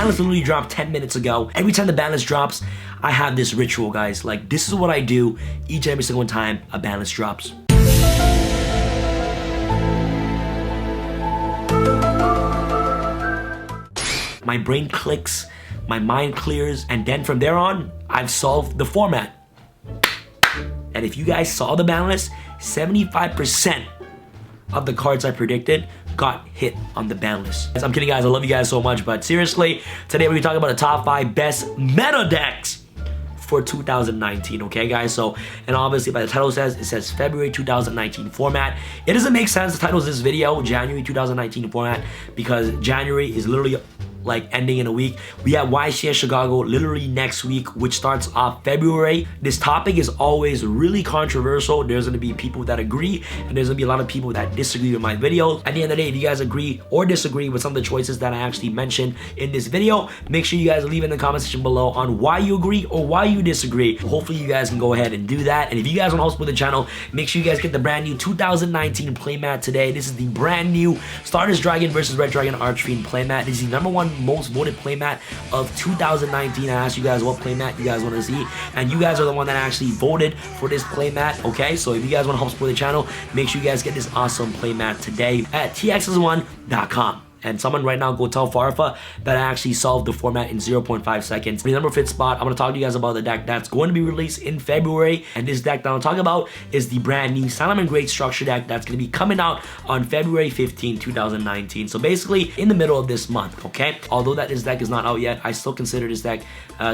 Banlist literally dropped 10 minutes ago. Every time the Banlist drops, I have this ritual, guys. Like, this is what I do each and every single time a Banlist drops. My brain clicks, my mind clears, and then from there on, I've solved the format. And if you guys saw the Banlist, 75% of the cards I predicted got hit on the Banlist. I'm kidding, guys. I love you guys so much, but seriously, today we're gonna be talking about the top 5 best meta decks for 2019, okay, guys? So, and obviously by the title it says February 2019 format. It doesn't make sense, the title of this video, January 2019 format, because January is literally like ending in a week. We have YGOPro Chicago literally next week, which starts off February. This topic is always really controversial. There's gonna be people that agree, and there's gonna be a lot of people that disagree with my video. At the end of the day, if you guys agree or disagree with some of the choices that I actually mentioned in this video, make sure you guys leave in the comment section below on why you agree or why you disagree. Hopefully you guys can go ahead and do that. And if you guys want to help support the channel, make sure you guys get the brand new 2019 playmat today. This is the brand new Stardust Dragon versus Red Dragon Archfiend playmat. This is the #1 most voted playmat of 2019. I asked you guys what playmat you guys want to see, and you guys are the one that actually voted for this playmat, okay? So if you guys want to help support the channel, make sure you guys get this awesome playmat today at txs1.com. And someone right now go tell Farfa that I actually solved the format in 0.5 seconds. The number 5th spot, I'm going to talk to you guys about the deck that's going to be released in February. And this deck that I'm talking about is the brand new Solomon Great Structure deck that's going to be coming out on February 15, 2019. So basically in the middle of this month, okay? Although that this deck is not out yet, I still consider this deck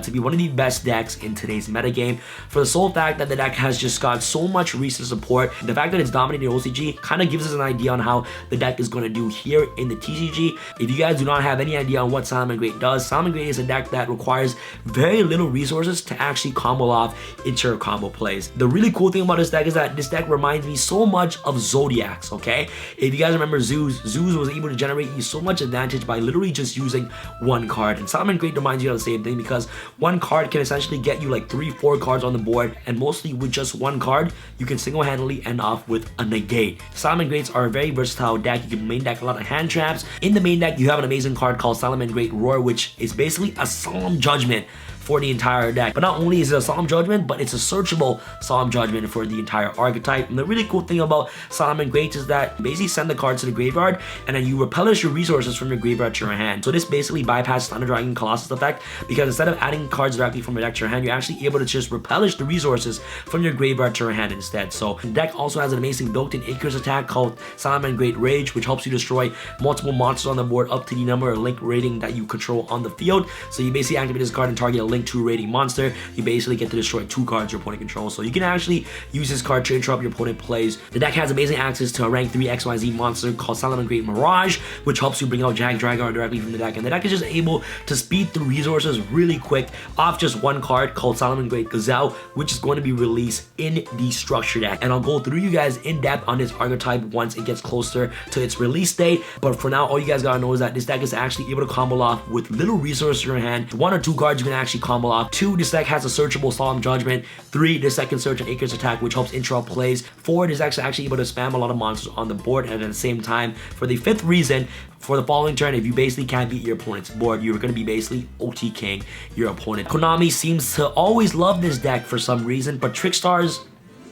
to be one of the best decks in today's metagame, for the sole fact that the deck has just got so much recent support. The fact that it's dominating OCG kind of gives us an idea on how the deck is going to do here in the TCG. If you guys do not have any idea on what Solomon Great does, Solomon Great is a deck that requires very little resources to actually combo off inter combo plays. The really cool thing about this deck is that this deck reminds me so much of Zodiacs, okay? If you guys remember Zeus was able to generate you so much advantage by literally just using one card. And Solomon Great reminds you of the same thing, because one card can essentially get you like 3-4 cards on the board, and mostly with just one card, you can single-handedly end off with a negate. Solomon Greats are a very versatile deck. You can main deck a lot of hand traps. In the main deck, you have an amazing card called Solomon Great Roar, which is basically a solemn judgment for the entire deck. But not only is it a solemn judgment, but it's a searchable solemn judgment for the entire archetype. And the really cool thing about Solomon Great is that you basically send the cards to the graveyard, and then you replenish your resources from your graveyard to your hand. So this basically bypasses Thunder Dragon Colossus effect, because instead of adding cards directly from your deck to your hand, you're actually able to just replenish the resources from your graveyard to your hand instead. So the deck also has an amazing built-in Acres attack called Solomon Great Rage, which helps you destroy multiple monsters on the board up to the number or link rating that you control on the field. So you basically activate this card and target a link 2 rating monster. You basically get to destroy 2 cards your opponent controls. So you can actually use this card to interrupt your opponent plays. The deck has amazing access to a rank 3 XYZ monster called Solomon Great Mirage, which helps you bring out Jag Dragon directly from the deck. And the deck is just able to speed through resources really quick off just one card called Solomon Great Gazelle, which is going to be released in the structure deck. And I'll go through you guys in depth on this archetype once it gets closer to its release date. But for now, all you guys gotta know is that this deck is actually able to combo off with little resources in your hand. 1 or 2 cards you can actually combo off. 2, this deck has a searchable Solemn Judgment. 3, this deck can search an Acres attack, which helps interrupt plays. 4, this deck's actually able to spam a lot of monsters on the board. And at the same time, for the 5th reason, for the following turn, if you basically can't beat your opponent's board, you're going to be basically OTKing your opponent. Konami seems to always love this deck for some reason, but Trickstars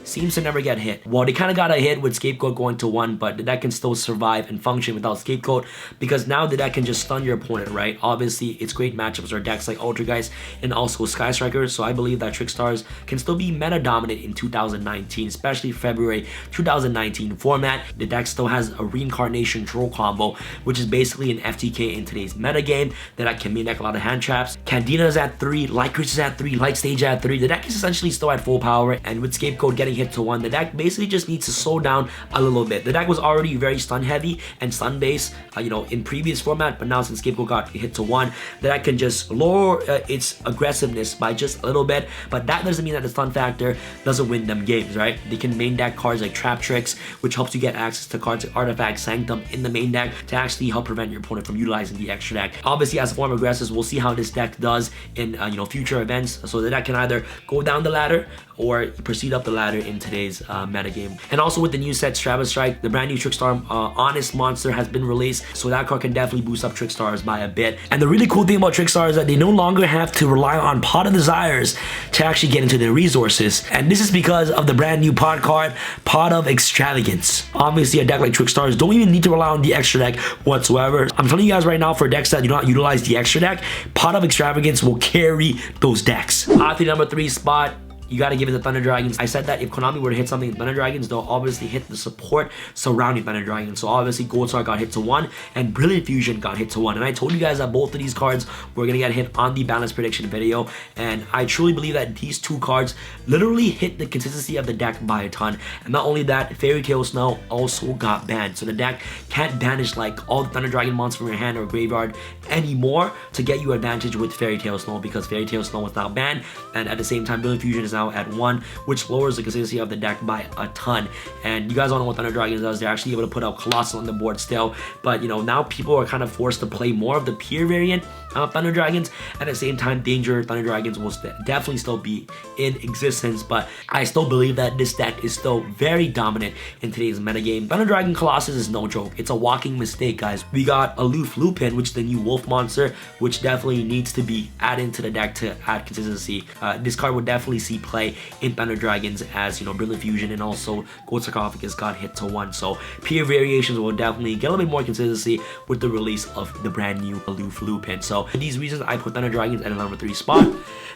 seems to never get hit. Well, they kind of got a hit with Scapegoat going to 1, but the deck can still survive and function without Scapegoat, because now the deck can just stun your opponent, right? Obviously, it's great matchups or decks like Ultrageist and also Sky Strikers, so I believe that Trickstars can still be meta dominant in 2019, especially February 2019 format. The deck still has a Reincarnation Troll combo, which is basically an FTK in today's meta game. The deck can main deck a lot of hand traps. Candina's at 3, Light Creatures at 3, Light Stage at 3. The deck is essentially still at full power, and with Scapegoat getting hit to 1, the deck basically just needs to slow down a little bit. The deck was already very stun heavy and stun based, you know, in previous format, but now since Scapegoat got hit to 1, the deck can just lower its aggressiveness by just a little bit, but that doesn't mean that the stun factor doesn't win them games, right? They can main deck cards like Trap Tricks, which helps you get access to cards like Artifact Sanctum in the main deck to actually help prevent your opponent from utilizing the extra deck. Obviously, as a form of aggressors, we'll see how this deck does in you know, future events. So the deck can either go down the ladder or proceed up the ladder in today's metagame. And also with the new set Stardust Strike, the brand new Trickstar Honest Monster has been released, so that card can definitely boost up Trickstars by a bit. And the really cool thing about Trickstar is that they no longer have to rely on Pot of Desires to actually get into their resources. And this is because of the brand new pod card, Pot of Extravagance. Obviously, a deck like Trickstars don't even need to rely on the extra deck whatsoever. I'm telling you guys right now, for decks that do not utilize the extra deck, Pot of Extravagance will carry those decks. At the number 3 spot, you gotta give it to Thunder Dragons. I said that if Konami were to hit something in Thunder Dragons, they'll obviously hit the support surrounding Thunder Dragons. So obviously Gold Star got hit to 1 and Brilliant Fusion got hit to 1. And I told you guys that both of these cards were gonna get hit on the Banlist prediction video. And I truly believe that these 2 cards literally hit the consistency of the deck by a ton. And not only that, Fairy Tail Snow also got banned. So the deck can't banish like all the Thunder Dragon monsters from your hand or graveyard anymore to get you advantage with Fairy Tail Snow, because Fairy Tail Snow was now banned. And at the same time, Brilliant Fusion is now at 1, which lowers the consistency of the deck by a ton. And you guys all know what Thunder Dragons does. They're actually able to put out Colossal on the board still, but you know, now people are kind of forced to play more of the pure variant of Thunder Dragons. At the same time, Danger Thunder Dragons will definitely still be in existence, but I still believe that this deck is still very dominant in today's metagame. Thunder Dragon Colossus is no joke. It's a walking mistake, guys. We got Aloof Lupin, which is the new wolf monster, which definitely needs to be added into the deck to add consistency. This card would definitely see play in Thunder Dragons, as you know, Brilliant Fusion and also Gold Sarcophagus got hit to 1. So peer variations will definitely get a little bit more consistency with the release of the brand new Aloof Lupin. So for these reasons, I put Thunder Dragons at the number 3 spot.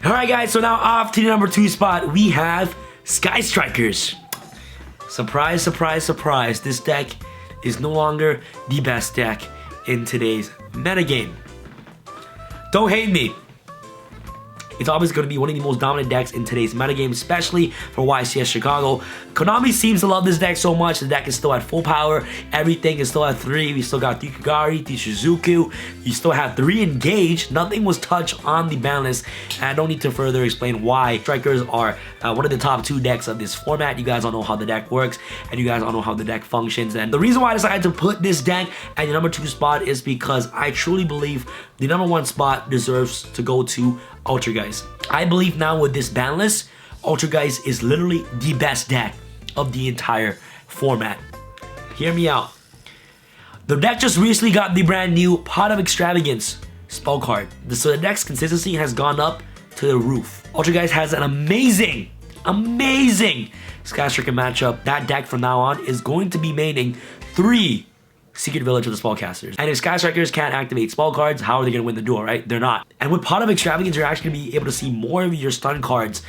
Alright guys, so now off to the number 2 spot, we have Sky Strikers. Surprise, surprise, surprise. This deck is no longer the best deck in today's metagame. Don't hate me. It's always going to be one of the most dominant decks in today's metagame, especially for YCS Chicago. Konami seems to love this deck so much. The deck is still at full power. Everything is still at 3. We still got 3 Kagari, 3 Shizuku. You still have 3 Engaged. Nothing was touched on the ban list. And I don't need to further explain why. Strikers are one of the top 2 decks of this format. You guys all know how the deck works, and you guys all know how the deck functions. And the reason why I decided to put this deck at the number 2 spot is because I truly believe the number 1 spot deserves to go to Ultrageist. I believe now with this ban list, Ultrageist is literally the best deck of the entire format. Hear me out. The deck just recently got the brand new Pot of Extravagance spell card. So the deck's consistency has gone up to the roof. Ultrageist has an amazing Sky Striker matchup. That deck from now on is going to be maining 3 Secret Village of the Spellcasters. And if Sky Strikers can't activate spell cards, how are they going to win the duel, right? They're not. And with Pot of Extravagance, you're actually going to be able to see more of your stun cards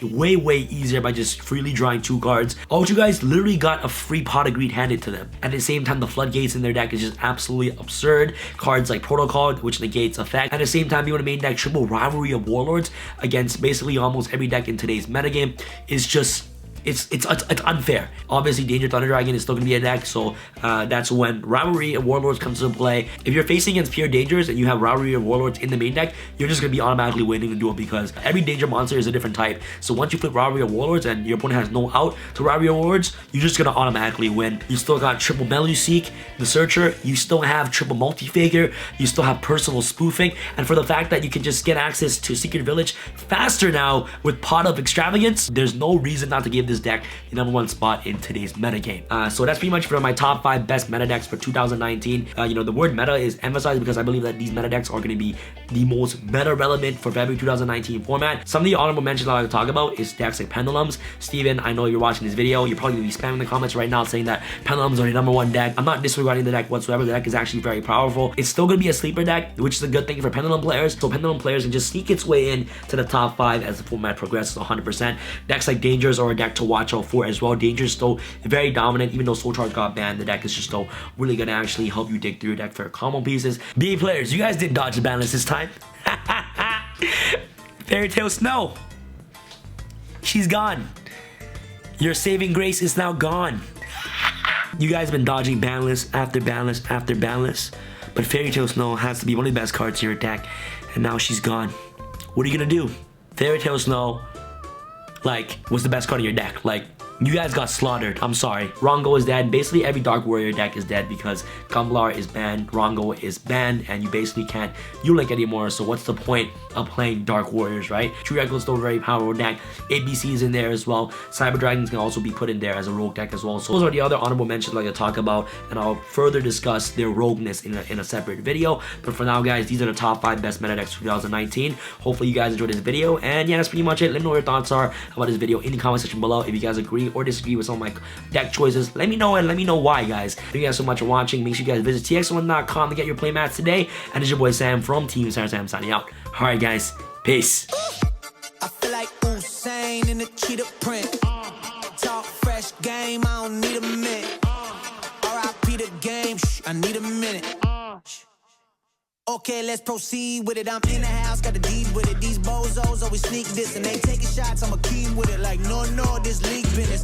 way easier by just freely drawing 2 cards. Ultrageist literally got a free Pot of Greed handed to them. At the same time, the floodgates in their deck is just absolutely absurd. Cards like Protocol, which negates effect. At the same time, you want to main deck triple Rivalry of Warlords against basically almost every deck in today's metagame is just... It's unfair. Obviously, Danger Thunder Dragon is still going to be a deck, so that's when Rivalry of Warlords comes into play. If you're facing against pure Dangers and you have Rivalry of Warlords in the main deck, you're just going to be automatically winning the duel because every Danger monster is a different type. So once you flip Rivalry of Warlords and your opponent has no out to Rivalry of Warlords, you're just going to automatically win. You still got triple Meluseek, the Searcher, you still have triple Multi-Figure, you still have personal spoofing, and for the fact that you can just get access to Secret Village faster now with Pot of Extravagance, there's no reason not to give this deck the number 1 spot in today's metagame. So that's pretty much for my top 5 best meta decks for 2019. You know, the word meta is emphasized because I believe that these meta decks are going to be the most meta relevant for February 2019 format. Some of the honorable mentions I like to talk about is decks like Pendulums. Steven, I know you're watching this video. You're probably going to be spamming the comments right now saying that Pendulums are the number 1 deck. I'm not disregarding the deck whatsoever. The deck is actually very powerful. It's still going to be a sleeper deck, which is a good thing for Pendulum players. So Pendulum players can just sneak its way in to the top 5 as the format progresses 100%. Decks like Dangers are a deck to watch out for as well. Danger's still very dominant. Even though Soul Charge got banned, the deck is just still really gonna actually help you dig through your deck for combo pieces. BA players, you guys didn't dodge the ban list this time. Fairy Tail Snow, she's gone. Your saving grace is now gone. You guys have been dodging ban list after ban list after ban list, but Fairy Tail Snow has to be one of the best cards in your deck, and now she's gone. What are you gonna do? Fairy Tail Snow, like, was the best card in your deck. Like, You guys got slaughtered. I'm sorry. Rongo is dead. Basically, every Dark Warrior deck is dead because Gumblar is banned, Rongo is banned, and you basically can't U-Link anymore. So what's the point of playing Dark Warriors, right? True Echo is still a very powerful deck. ABC is in there as well. Cyber Dragons can also be put in there as a rogue deck as well. So those are the other honorable mentions I'd like to talk about, and I'll further discuss their rogueness in a separate video. But for now, guys, these are the top 5 best meta decks for 2019. Hopefully you guys enjoyed this video, and yeah, that's pretty much it. Let me know what your thoughts are about this video in the comment section below. If you guys agree or disagree with some of my deck choices, let me know, and let me know why, guys. Thank you guys so much for watching. Make sure you guys visit tx1.com to get your playmats today. And it's your boy Sam from Team Sam signing out. Alright guys, peace. I feel like Usain in the cheetah print. Talk fresh game, I don't need a minute. R.I.P. the game, I need a minute. Okay, let's proceed with it. I'm in the house, got the deed with it. These bozos always sneak this and they taking shots. I'm a key with it. Like, no, this league business.